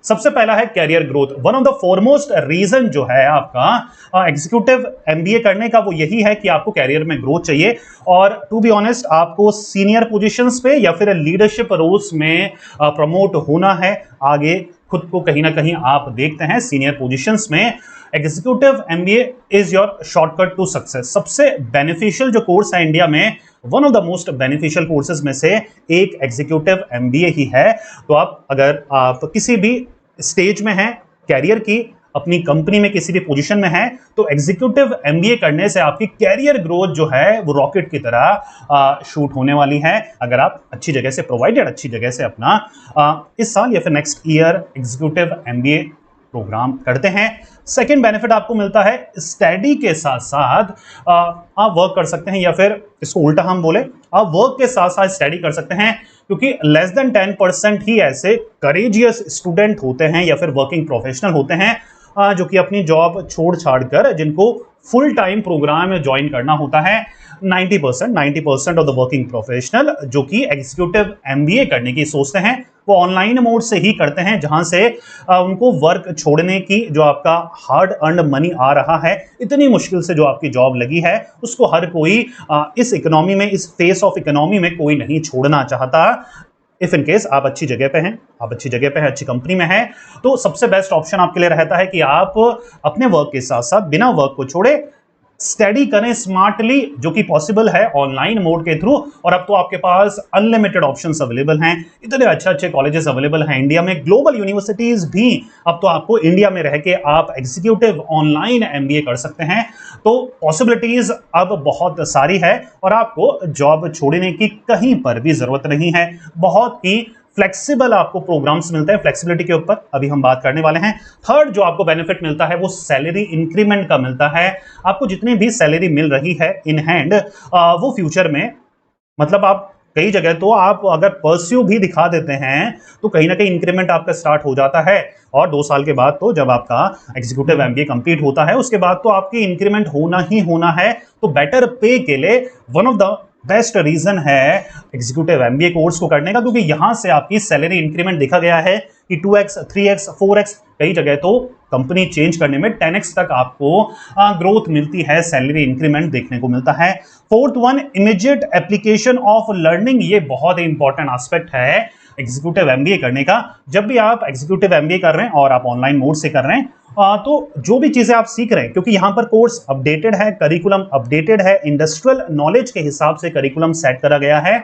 सबसे पहला है career growth. One of the foremost reason जो है आपका एग्जीक्यूटिव एमबीए करने का वो यही है कि आपको कैरियर में ग्रोथ चाहिए, और टू बी ऑनेस्ट आपको सीनियर पोजीशंस पे या फिर लीडरशिप रोल्स में प्रमोट होना है। आगे खुद को कहीं ना कहीं आप देखते हैं सीनियर पोजीशंस में। Executive MBA is your shortcut to success. सबसे बेनिफिशियल जो कोर्स है इंडिया में, one of the most beneficial courses में से एक एग्जीक्यूटिव एमबीए ही है। तो अगर आप किसी भी स्टेज में हैं कैरियर की, अपनी कंपनी में किसी भी पोजीशन में है, तो एग्जीक्यूटिव एमबीए करने से आपकी कैरियर ग्रोथ जो है वो रॉकेट की तरह शूट होने वाली है, अगर आप अच्छी जगह से, प्रोवाइडेड अच्छी जगह से अपना इस साल या फिर next year executive MBA program करते हैं। सेकेंड बेनिफिट आपको मिलता है, स्टडी के साथ साथ आप वर्क कर सकते हैं, या फिर इसको उल्टा हम बोले, आप वर्क के साथ साथ स्टडी कर सकते हैं, क्योंकि लेस देन 10% ही ऐसे करेजियस स्टूडेंट होते हैं या फिर वर्किंग प्रोफेशनल होते हैं जो कि अपनी जॉब छोड़ छाड़ कर जिनको फुल टाइम प्रोग्राम में ज्वाइन करना होता है। 90% ऑफ द वर्किंग प्रोफेशनल जो कि एग्जीक्यूटिव एमबीए करने की सोचते हैं, वो ऑनलाइन मोड से ही करते हैं, जहां से उनको वर्क छोड़ने की जो आपका हार्ड अर्न मनी आ रहा है, इतनी मुश्किल से जो आपकी जॉब लगी है, उसको हर कोई इस इकोनॉमी में, इस फेस ऑफ इकोनॉमी में कोई नहीं छोड़ना चाहता। इफ इन केस आप अच्छी जगह पे हैं, अच्छी कंपनी में हैं, तो सबसे बेस्ट ऑप्शन आपके लिए रहता है कि आप अपने वर्क के साथ साथ बिना वर्क को छोड़े स्टडी करें स्मार्टली, जो कि पॉसिबल है ऑनलाइन मोड के थ्रू। और अब तो आपके पास अनलिमिटेड ऑप्शंस अवेलेबल हैं, इतने अच्छे कॉलेजेस अवेलेबल हैं इंडिया में, ग्लोबल यूनिवर्सिटीज भी अब तो आपको इंडिया में रह के आप एग्जीक्यूटिव ऑनलाइन एमबीए कर सकते हैं। तो पॉसिबिलिटीज अब बहुत सारी है और आपको जॉब छोड़ने की कहीं पर भी जरूरत नहीं है। बहुत ही फ्लेक्सिबल आपको प्रोग्राम्स मिलते हैं, फ्लेक्सिबिलिटी के ऊपर अभी हम बात करने वाले हैं। थर्ड जो आपको बेनिफिट मिलता है वो सैलरी इंक्रीमेंट का मिलता है। आपको जितनी भी सैलरी मिल रही है इन हैंड, वो फ्यूचर में, मतलब आप कई जगह तो आप अगर परस्यू भी दिखा देते हैं तो कहीं ना कहीं इंक्रीमेंट आपका स्टार्ट हो जाता है। और 2 साल के बाद तो जब आपका एग्जीक्यूटिव एमबीए कंप्लीट होता है, उसके बाद तो आपकी इंक्रीमेंट होना ही होना है। तो बेटर पे के लिए one of the best reason है एग्जीक्यूटिव एमबीए कोर्स को करने का, क्योंकि यहां से आपकी सैलरी इंक्रीमेंट देखा गया है कि 2x, 3x, 4x, कई जगह तो कंपनी चेंज करने में 10x तक आपको ग्रोथ मिलती है, सैलरी इंक्रीमेंट देखने को मिलता है। Fourth one, immediate application of learning. ये बहुत ही इंपॉर्टेंट एस्पेक्ट है एग्जीक्यूटिव एमबीए करने का। जब भी आप एग्जीक्यूटिव एमबीए कर रहे हैं और आप ऑनलाइन मोड से कर रहे हैं, तो जो भी चीजें आप सीख रहे हैं, क्योंकि यहां पर कोर्स अपडेटेड है, करिकुलम अपडेटेड है, इंडस्ट्रियल नॉलेज के हिसाब से करिकुलम सेट करा गया है,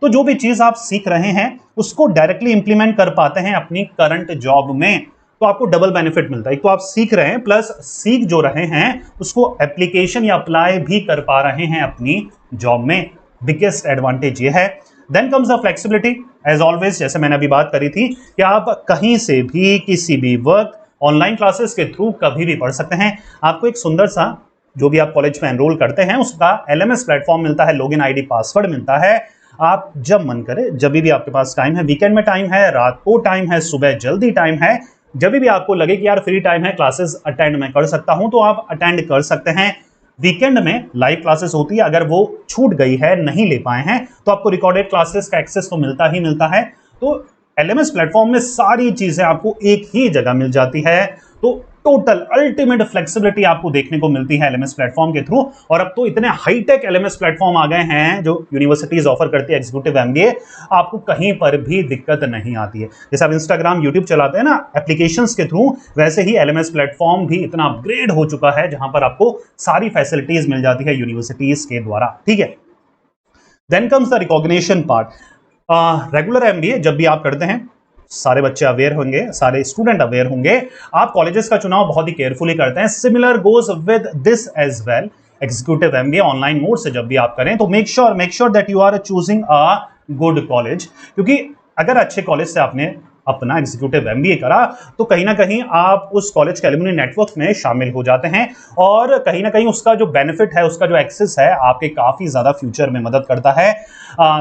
तो जो भी चीज आप सीख रहे हैं उसको डायरेक्टली इंप्लीमेंट कर पाते हैं अपनी करंट जॉब में, तो आपको डबल बेनिफिट मिलता है। एक तो आप सीख रहे हैं, प्लस सीख जो रहे हैं उसको एप्लीकेशन या अप्लाई भी कर पा रहे हैं अपनी जॉब में। बिगेस्ट एडवांटेज ये है। Then comes the flexibility, as always, जैसे मैंने अभी बात करी थी कि आप कहीं से भी किसी भी वक्त ऑनलाइन क्लासेस के थ्रू कभी भी पढ़ सकते हैं। आपको एक सुंदर सा, जो भी आप कॉलेज में एनरोल करते हैं उसका एलएमएस प्लेटफॉर्म मिलता है, लॉगिन आईडी पासवर्ड मिलता है। आप जब मन करे, जब भी आपके पास टाइम है, वीकेंड में टाइम है, रात को टाइम है, सुबह जल्दी टाइम है, जब भी आपको लगे कि यार फ्री टाइम है, क्लासेस अटेंड मैं कर सकता हूं, तो आप अटेंड कर सकते हैं। वीकेंड में लाइव क्लासेस होती है, अगर वो छूट गई है, नहीं ले पाए हैं, तो आपको रिकॉर्डेड क्लासेस का एक्सेस तो मिलता ही मिलता है। तो एलएमएस प्लेटफॉर्म में सारी चीजें आपको एक ही जगह मिल जाती है। तो टोटल अल्टीमेट फ्लेक्सिबिलिटी आपको देखने को मिलती है एलएमएस प्लेटफॉर्म के थ्रू। और अब तो इतने हाईटेक एलएमएस प्लेटफॉर्म आ गए हैं जो यूनिवर्सिटीज ऑफर करती है एग्जीक्यूटिव एमबीए, आपको कहीं पर भी दिक्कत नहीं आती है। जैसे आप इंस्टाग्राम, यूट्यूब चलाते हैं ना एप्लीकेशंस के थ्रू, वैसे ही एलएमएस प्लेटफॉर्म भी इतना अपग्रेड हो चुका है जहां पर आपको सारी फैसिलिटीज मिल जाती है यूनिवर्सिटीज के द्वारा। ठीक है, then comes the recognition part. Regular MBA जब भी आप करते हैं, सारे बच्चे अवेयर होंगे, सारे स्टूडेंट अवेयर होंगे, आप कॉलेजेस का चुनाव बहुत ही केयरफुली करते हैं। Similar goes with this as well. Executive MBA online mode से जब भी आप करें तो make sure that you are choosing a good college, क्योंकि अगर अच्छे कॉलेज से आपने अपना एग्जीक्यूटिव एमबीए करा तो कहीं ना कहीं आप उस कॉलेज के एलुमनी नेटवर्क में शामिल हो जाते हैं, और कहीं ना कहीं उसका जो बेनिफिट है, उसका जो एक्सेस है, आपके काफी ज्यादा फ्यूचर में मदद करता है।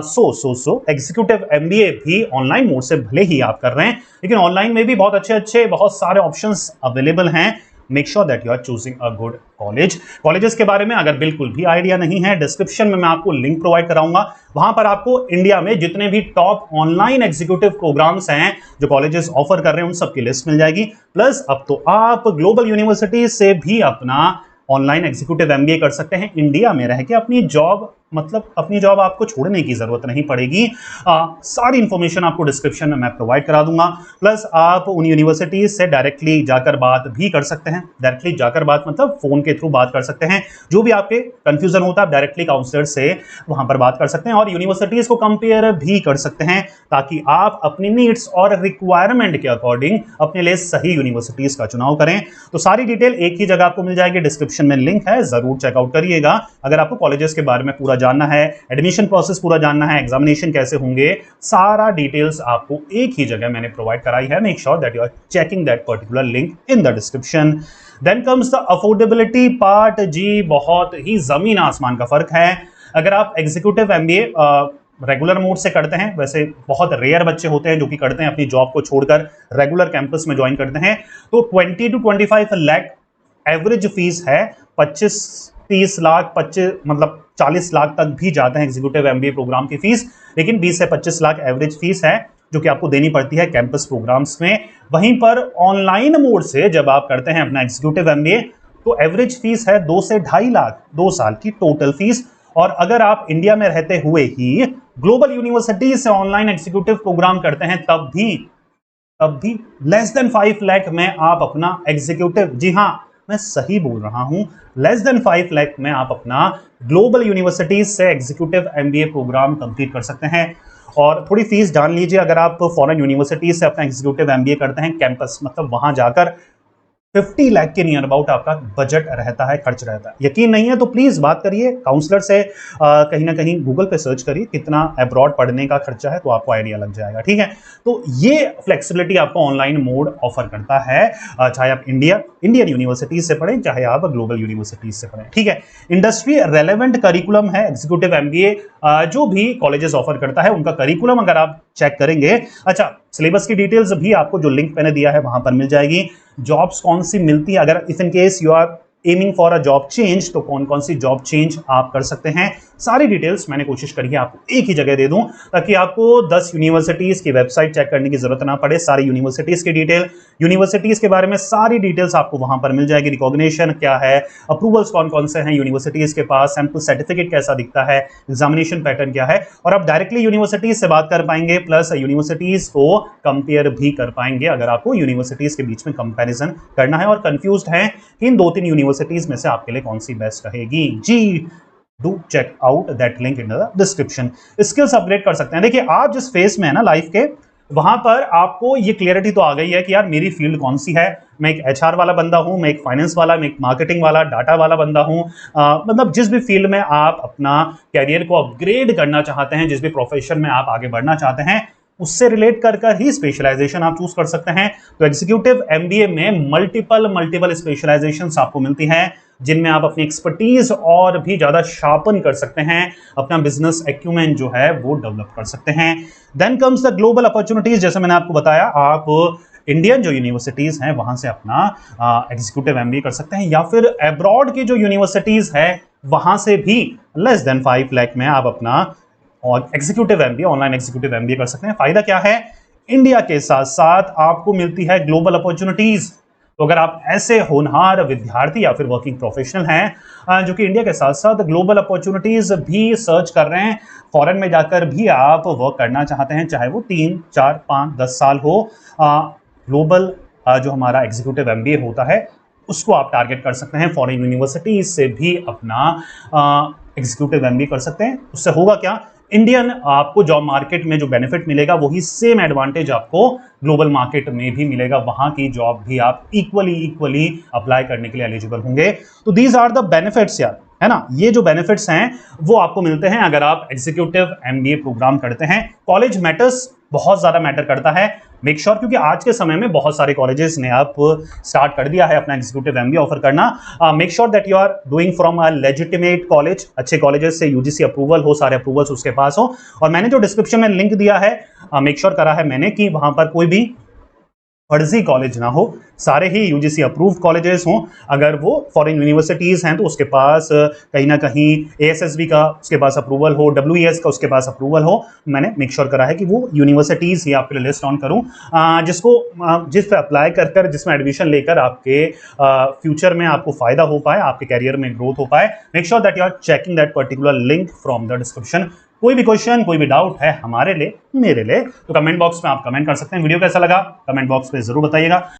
सो एग्जीक्यूटिव एमबीए भी ऑनलाइन मोड से भले ही आप कर रहे हैं, लेकिन ऑनलाइन में भी बहुत अच्छे बहुत सारे ऑप्शंस अवेलेबल हैं। Make sure that you are choosing a good college. Colleges के बारे में अगर बिल्कुल भी आइडिया नहीं है, डिस्क्रिप्शन में मैं आपको लिंक प्रोवाइड कराऊंगा, वहां पर आपको इंडिया में जितने भी टॉप ऑनलाइन एग्जीक्यूटिव प्रोग्राम्स हैं जो कॉलेजेस ऑफर कर रहे हैं उन सबकी लिस्ट मिल जाएगी। प्लस अब तो आप ग्लोबल यूनिवर्सिटी से भी अपना ऑनलाइन एग्जीक्यूटिव एमबीए कर सकते हैं इंडिया में रह के। अपनी जॉब अपनी जॉब आपको छोड़ने की जरूरत नहीं पड़ेगी। सारी इंफॉर्मेशन आपको डिस्क्रिप्शन में मैं प्रोवाइड करा दूंगा। प्लस आप उन यूनिवर्सिटीज से डायरेक्टली जाकर बात भी कर सकते हैं। डायरेक्टली जाकर बात मतलब फोन के थ्रू बात कर सकते हैं। जो भी आपके कंफ्यूजन होता है आप डायरेक्टली काउंसलर से वहां पर बात कर सकते हैं और यूनिवर्सिटीज को कंपेयर भी कर सकते हैं ताकि आप अपनी नीड्स और रिक्वायरमेंट के अकॉर्डिंग अपने लिए सही यूनिवर्सिटीज का चुनाव करें। तो सारी डिटेल एक ही जगह आपको मिल जाएगी, डिस्क्रिप्शन में लिंक है, जरूर चेकआउट करिएगा। अगर आपको कॉलेजेस के बारे में पूरा जानना है, एडमिशन प्रोसेस पूरा जानना है, एग्जामिनेशन कैसे होंगे, सारा डिटेल्स आपको एक ही जगह मैंने प्रोवाइड कराई है। Make sure that you are checking that particular link in the description. Then comes the affordability part. जी बहुत ही जमीन आसमान का फर्क है। अगर आप एग्जीक्यूटिव एमबीए रेगुलर मोड से करते हैं, वैसे बहुत रेयर बच्चे होते हैं जो कि करते हैं अपनी जॉब को छोड़कर रेगुलर कैंपस में ज्वाइन करते हैं, तो 20 to 25 लाख एवरेज फीस है। 25-30 लाख 25 मतलब 40 लाख तक भी जाते हैं एग्जीक्यूटिव एमबीए प्रोग्राम की फीस, लेकिन 20 से 25 लाख एवरेज फीस है जो कि आपको देनी पड़ती है कैंपस प्रोग्राम्स में। वहीं पर ऑनलाइन मोड से जब आप करते हैं अपना एग्जीक्यूटिव एमबीए तो एवरेज फीस है 2 से 2.5 लाख 2 साल की टोटल फीस। और अगर आप इंडिया में रहते हुए ही ग्लोबल यूनिवर्सिटी से ऑनलाइन एग्जीक्यूटिव प्रोग्राम करते हैं तब भी लेस देन 5 लाख में आप अपना एग्जीक्यूटिव, जी हां मैं सही बोल रहा हूं, लेस देन 5 लाख में आप अपना ग्लोबल यूनिवर्सिटीज से एग्जीक्यूटिव एमबीए प्रोग्राम कंप्लीट कर सकते हैं। और थोड़ी फीस जान लीजिए, अगर आप फॉरेन यूनिवर्सिटीज से अपना एग्जीक्यूटिव एमबीए करते हैं कैंपस मतलब वहां जाकर 50 लाख के नियर अबाउट आपका बजट रहता है, खर्च रहता है। यकीन नहीं है तो प्लीज बात करिए काउंसलर से, कहीं ना कहीं गूगल पे सर्च करिए कितना अब्रॉड पढ़ने का खर्चा है तो आपको आइडिया लग जाएगा। ठीक है, तो ये फ्लेक्सिबिलिटी आपको ऑनलाइन मोड ऑफर करता है, चाहे आप इंडियन यूनिवर्सिटीज से पढ़ें चाहे आप ग्लोबल यूनिवर्सिटीज से पढ़ें। ठीक है, इंडस्ट्री रेलेवेंट करिकुलम है एग्जीक्यूटिव एमबीए जो भी कॉलेजेस ऑफर करता है उनका करिकुलम अगर आप चेक करेंगे। अच्छा, सिलेबस की डिटेल्स भी आपको जो लिंक मैंने दिया है वहां पर मिल जाएगी। जॉब्स कौन सी मिलती है, अगर if in case you are aiming for a job change तो कौन कौन सी जॉब चेंज आप कर सकते हैं, सारी डिटेल्स मैंने कोशिश करी है आपको एक ही जगह दे दूं ताकि आपको 10 यूनिवर्सिटीज की वेबसाइट चेक करने की जरूरत ना पड़े। सारी यूनिवर्सिटीज की डिटेल, यूनिवर्सिटीज के बारे में सारी डिटेल्स आपको वहां पर मिल जाएगी। रिकॉग्निशन क्या है, अप्रूवल्स कौन कौन से हैं यूनिवर्सिटीज के पास, सैंपल सर्टिफिकेट कैसा दिखता है, एग्जामिनेशन पैटर्न क्या है, और आप डायरेक्टली यूनिवर्सिटीज से बात कर पाएंगे प्लस यूनिवर्सिटीज को कंपेयर भी कर पाएंगे अगर आपको यूनिवर्सिटीज के बीच में कंपैरिजन करना है और कंफ्यूज्ड हैं कि इन 2-3 यूनिवर्सिटीज में से आपके लिए कौन सी बेस्ट रहेगी। जी do check out that link in the description. Skills upgrade कर सकते हैं। देखिए आप जिस फेज में है ना लाइफ के, वहां पर आपको ये क्लियरिटी तो आ गई है कि यार मेरी फील्ड कौन सी है। मैं एक एचआर वाला बंदा हूं, मैं एक फाइनेंस वाला, मैं एक मार्केटिंग वाला, डाटा वाला बंदा हूं। मतलब जिस भी फील्ड में आप अपना कैरियर को अपग्रेड करना चाहते हैं, जिस भी प्रोफेशन में आप आगे बढ़ना चाहते हैं, उससे रिलेट कर ही स्पेशलाइजेशन आप चूज कर सकते हैं। तो एग्जीक्यूटिव एमबीए में मल्टीपल स्पेशलाइजेशंस आपको मिलती हैं जिनमें आप अपनी एक्सपर्टीज और भी ज्यादा शार्पन कर सकते हैं, अपना बिजनेस एक्यूमेंट जो है वो डेवलप कर सकते हैं। Then comes the global opportunities. जैसे मैंने आपको बताया, आप इंडियन जो यूनिवर्सिटीज हैं वहां से अपना एग्जीक्यूटिव एमबीए कर सकते हैं या फिर अब्रॉड की जो यूनिवर्सिटीज है वहां से भी लेस देन 5 लाख में आप अपना और executive MBA, online executive MBA कर सकते हैं। फायदा क्या है, इंडिया के साथ साथ आपको मिलती है ग्लोबल अपॉर्चुनिटीज। तो अगर आप ऐसे होनहार विद्यार्थी या फिर वर्किंग प्रोफेशनल हैं जो कि इंडिया के साथ साथ ग्लोबल अपॉर्चुनिटीज भी सर्च कर रहे हैं, फॉरेन में जाकर भी आप वर्क करना चाहते हैं, चाहे वो 3, 4, 5, 10 साल हो, ग्लोबल जो हमारा एग्जीक्यूटिव एमबीए होता है उसको आप टारगेट कर सकते हैं। फॉरेन यूनिवर्सिटीज से भी अपना एग्जीक्यूटिव एमबीए कर सकते हैं। उससे होगा क्या, इंडियन आपको जॉब मार्केट में जो बेनिफिट मिलेगा वही सेम एडवांटेज आपको ग्लोबल मार्केट में भी मिलेगा। वहां की जॉब भी आप इक्वली अप्लाई करने के लिए एलिजिबल होंगे। तो दीज आर द बेनिफिट्स यार, है ना, ये जो बेनिफिट्स हैं वो आपको मिलते हैं अगर आप एग्जीक्यूटिव एमबीए प्रोग्राम करते हैं। कॉलेज मैटर्स, बहुत ज्यादा मैटर करता है। मेक श्योर क्योंकि आज के समय में बहुत सारे कॉलेजेस ने आप स्टार्ट कर दिया है अपना एग्जीक्यूटिव एमबीए ऑफर करना। Make sure that you are doing from a legitimate college, अच्छे कॉलेजेस से यूजीसी अप्रूवल हो, सारे अप्रूवल्स उसके पास हो। और मैंने जो डिस्क्रिप्शन में लिंक दिया है, मेक श्योर करा है मैंने कि वहां पर कोई भी फर्जी कॉलेज ना हो, सारे ही यूजीसी अप्रूव्ड कॉलेजेस हों। अगर वो फॉरेन यूनिवर्सिटीज़ हैं तो उसके पास कहीं ना कहीं एएसएसबी का उसके पास अप्रूवल हो, डब्ल्यूईएस का उसके पास अप्रूवल हो। मैंने मेक श्योर करा है कि वो यूनिवर्सिटीज़ ही आपके लिए लिस्ट ऑन करूँ जिस पे अप्लाई कर जिसमें एडमिशन लेकर आपके फ्यूचर में आपको फायदा हो पाए, आपके कैरियर में ग्रोथ हो पाए। Make sure that you are checking that particular link from the description. कोई भी क्वेश्चन, कोई भी डाउट है हमारे लिए, मेरे लिए, तो कमेंट बॉक्स में आप कमेंट कर सकते हैं। वीडियो कैसा लगा कमेंट बॉक्स में जरूर बताइएगा।